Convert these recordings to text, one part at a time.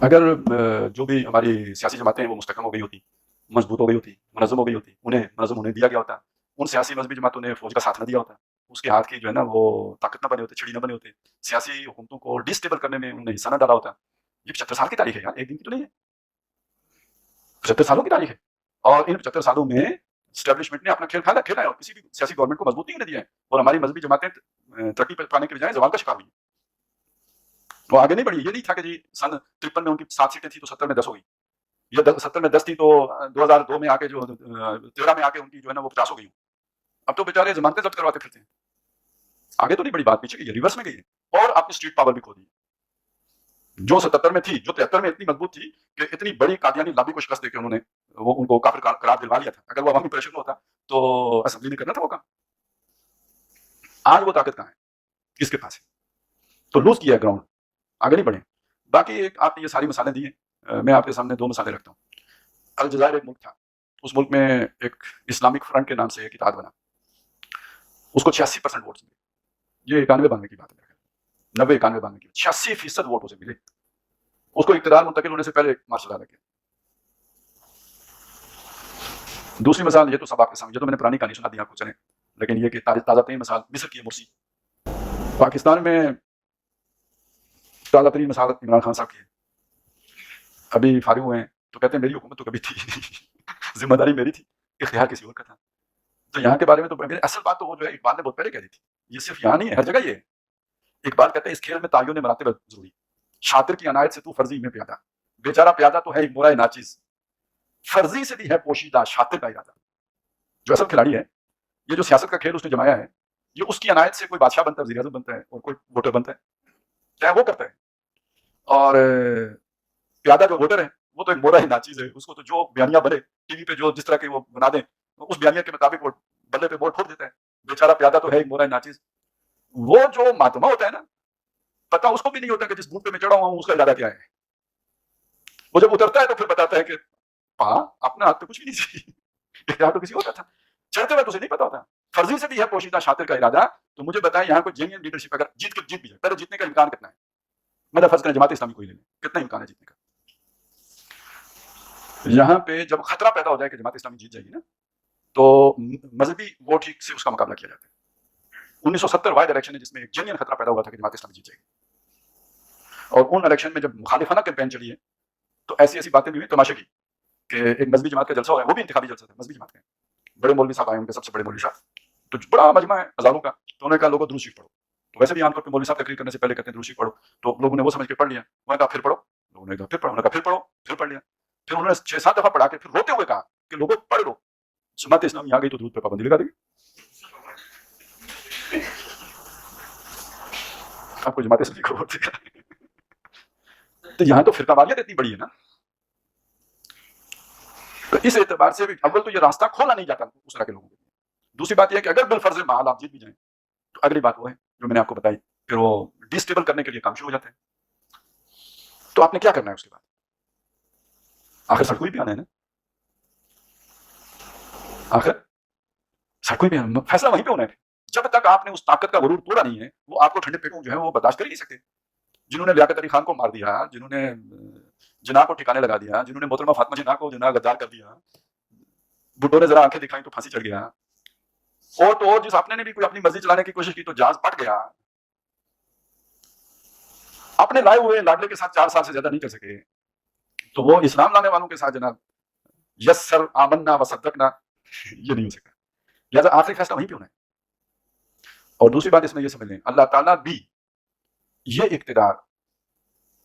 اگر جو بھی ہماری سیاسی جماعتیں ہیں وہ مستحکم ہو گئی ہوتی، مضبوط ہو گئی ہوتی، منظم ہو گئی ہوتی، انہیں منظم ہونے دیا گیا ہوتا، ان سیاسی مذہبی جماعتوں نے فوج کا ساتھ نہ دیا ہوتا، اس کے ہاتھ کی جو ہے نا وہ طاقت نہ بنے ہوتے، چھڑی نہ بنے ہوتے، سیاسی حکومتوں کو ڈسٹیبل کرنے میں انہوں نے حصہ نہ ڈالا ہوتا. یہ 75 سال کی تاریخ ہے یار، ایک دن کی تو نہیں ہے، 75 سالوں کی تاریخ ہے. اور ان 75 سالوں میں اسٹیبلشمنٹ نے اپنا کھیل کھیلا ہے اور کسی بھی سیاسی گورنمنٹ کو مضبوط نہیں ہونے دیا ہے. اور ہماری مذہبی جماعتیں ترقی پانے کے بجائے زوال کا شکار ہوئی. وہ آگے نہیں بڑھی. یہ نہیں تھا کہ جی سن 53 میں ان کی 7 سیٹیں تھیں تو 70 میں 10 ہو گئی، یا 70 میں 10 تھی تو 2002 میں آ کے جو 13 میں آ کے ان کی جو ہے نا وہ 50 ہو گئی. اب تو بیچارے ضمانتیں ضبط کرواتے پھرتے ہیں. آگے تو نہیں بڑی بات، پیچھے گئی ہے، ریورس میں گئی ہے اور اپنی اسٹریٹ پاور بھی کھو دی. جو 77 میں تھی، جو 73 میں اتنی مضبوط تھی کہ اتنی بڑی قادیانی لابی کو شکست دے کے انہوں نے وہ ان کو کافر قرار دلوا لیا تھا. اگر وہ عوامی پریشر ہوتا تو اسمبلی میں کرنا تھا وہ کام. آج وہ طاقت کہاں ہے، کس کے پاس ہے؟ تو لوز کیا ہے گراؤنڈ، آگے نہیں بڑھے. باقی ایک آپ نے یہ ساری مثالیں دی ہیں، میں آپ کے سامنے 2 مثالیں رکھتا ہوں. الجزائر ایک ملک تھا، اس ملک میں ایک اسلامک فرنٹ کے نام سے ایک اتحاد بنا، اس کو 86% ووٹس ملے. یہ 91-92 کی بات ہے، 90-91 کی 86% ووٹ اسے ملے. اس کو اقتدار منتقل ہونے سے پہلے مارشل لا لگے. دوسری مثال، یہ تو سب آپ کے سامنے، یہ تو میں نے پرانی کہانی سنا دی آپ کو چلیں، لیکن یہ کہ تازہ ترین مثال مصر کی ہے، مرسی. پاکستان میں تازہ ترین مثال عمران خان صاحب کی ہے. ابھی فارغ ہوئے ہیں تو کہتے ہیں میری حکومت تو کبھی تھی ذمہ داری میری تھی، اختیار کسی اور کا تھا. تو یہاں کے بارے میں تو اصل بات تو وہ جو ہے اقبال نے بہت پہلے کہہ دی تھی. یہ صرف یہاں نہیں ہے، ہر جگہ یہ ہے. اقبال کہتے ہیں اس کھیل میں تعین مراتب ضروری، شاطر کی عنایت سے تو فرضی میں پیادہ، بیچارہ پیادہ تو ہے ایک برا ناچیز، فرضی سے بھی ہے پوشیدہ شاطر کا ارادہ. جو اصل کھلاڑی ہے، یہ جو سیاست کا کھیل اس نے جمایا ہے، یہ اس کی عنایت سے کوئی بادشاہ بنتا ہے، وزیر اعظم بنتا ہے اور کوئی ووٹر بنتا ہے، چاہے وہ کرتا ہے. اور پیادہ جو ووٹر ہے وہ تو ایک مورا ہی ناچیز ہے، اس کو تو جو بیانیہ بنے ٹی وی پہ جو جس طرح کے وہ بنا دیں اس بیانیہ کے مطابق وہ بلے پہ ووٹ ٹھوک دیتا ہے. بیچارہ پیادہ تو ہے ایک مورا ہی ناچیز. وہ جو ماتما ہوتا ہے نا، پتا اس کو بھی نہیں ہوتا کہ جس بوٹ پہ میں چڑھا ہوا ہوں اس کا ارادہ کیا ہے. وہ جب اترتا ہے تو پھر بتاتا ہے کہ ہاں اپنے ہاتھ پہ کچھ بھی نہیں سی اختیار تو کسی اور کا تھا. چڑھتے ہوئے تو اسے نہیں پتا ہوتا. فرضی سے بھی ہے پوشیدہ شاطر کا ارادہ. تو مجھے بتائیں یہاں کوئی جینئن لیڈرشپ اگر جیت بھی جائے، پہلے جیتنے کا امکان کتنا ہے؟ میں فرض کریں جماعت اسلامی کو ہی لے لیں، کتنا امکان ہے جیتنے کا؟ یہاں پہ جب خطرہ پیدا ہو جائے کہ جماعت اسلامی جیت جائے گی نا، تو مذہبی ووٹ ہی سے اس کا مقابلہ کیا جاتا ہے. 1970 واحد الیکشن ہے جس میں ایک جینئن خطرہ پیدا ہوا تھا کہ جماعت اسلامی جیت جائے گی. اور ان الیکشن میں جب مخالفانہ کیمپین چلی ہے تو ایسی ایسی باتیں بھی ہوئی تماشے کی کہ ایک مذہبی جماعت کا جلسہ ہو گیا، وہ بھی انتخابی جلسہ تھا مذہبی جماعت کا. بڑے مولوی صاحب آئے، ان کے سب سے بڑے مولوی صاحب، تو بڑا مجمع ہے ہزاروں کا. تو انہوں نے کہا لوگوں درود شریف پڑھو. تو ویسے بھی عام طور پہ مولوی صاحب تقریر کرنے سے پہلے کہتے ہیں درود شریف پڑھو، تو لوگوں نے وہ سمجھ کے پڑھ لیا. انہوں نے کہا پھر پڑھو، لوگوں نے کہا پھر پڑھو، انہوں نے کہا پھر پڑھو، پھر پڑھ لیا. پھر انہوں نے 6-7 دفعہ پڑھا کے پھر روتے ہوئے کہا کہ لوگوں پڑھ لو، جماعت اسلامی آ گئی تو درود پہ پابندی لگا دے گی. آپ کو جماعت اسلامی کو ووٹ دے گا. تو یہاں تو فرقہ واریت اتنی بڑی ہے نا. تو اس اعتبار سے بھی اول تو یہ راستہ کھولا نہیں جاتا اس طرح کے لوگوں کے لیے. دوسری بات یہ ہے کہ اگر بالفرض محال آپ جیت بھی جائیں تو اگلی بات وہ ہے جو میں نے آپ کو بتائی، پھر وہ ڈسٹیبل کرنے کے لیے کام شروع ہو جاتے ہیں. تو آپ نے کیا کرنا ہے اس کے بعد؟ آخر سڑکوں پہ آنا ہے نا. آخر سڑکوں پہ فیصلہ وہیں پہ ہونا ہے. جب تک آپ نے اس طاقت کا غرور توڑا نہیں ہے، وہ آپ کو ٹھنڈے پیٹوں جو ہے وہ برداشت کر ہی نہیں سکتے. جنہوں نے لیاقت علی خان کو مار دیا، جنہوں نے جناح کو ٹھکانے لگا دیا، جنہوں نے محترمہ فاطمہ جناح کو جناح غدار کر دیا، بھٹو نے ذرا آنکھیں دکھائیں تو پھانسی چڑھ گیا، اور تو اور جس اپنے نے بھی کوئی اپنی مرضی چلانے کی کوشش کی تو جہاز پٹ گیا. اپنے لائے ہوئے لاڈلے کے ساتھ 4 سال سے زیادہ نہیں کر سکے، تو وہ اسلام لانے والوں کے ساتھ جناب یس سر آمنا و صدقنا یہ نہیں ہو سکتا. لہٰذا آخری فیصلہ وہیں پہ ہونا ہے. اور دوسری بات اس میں یہ سمجھ لیں، اللہ تعالیٰ بھی یہ اقتدار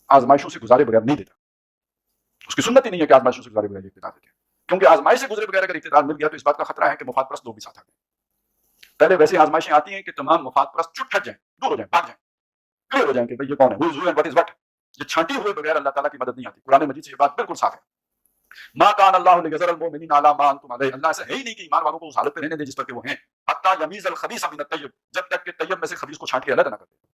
آزمائشوں سے گزارے بغیر نہیں دیتا. اس کی سنت ہی نہیں ہے کہ آزمائشوں سے گزارے بغیر اقتدار دیتے، کیونکہ آزمائش سے گزرے بغیر اگر اقتدار مل گیا تو اس بات کا خطرہ ہے کہ مفاد پرست لوگ بھی ساتھ آ گئے. پہلے ویسے آزمائشیں آتی ہیں کہ تمام مفاد پرست چپ ہٹ جائیں، دور ہو جائیں، بھاگ جائیں، کلیئر ہو جائیں کہ بھئی یہ کون ہے، who is who and what is what. یہ چھانٹی ہوئے بغیر اللہ تعالیٰ کی مدد نہیں آتی. قرآن مجید سے یہ بات بالکل صاف ہے. ما کان اللہ لیذر المؤمنین علی ما انتم علیہ. اللہ ایسا ہے ہی نہیں کہ ایمان والوں کو اس حالت پہ رہنے دے جس پر کہ وہ ہیں، حتی یمیز الخبیث من الطیب، جب تک کہ طیب میں سے خبیث کو چھانٹ کے الگ نہ کر دے.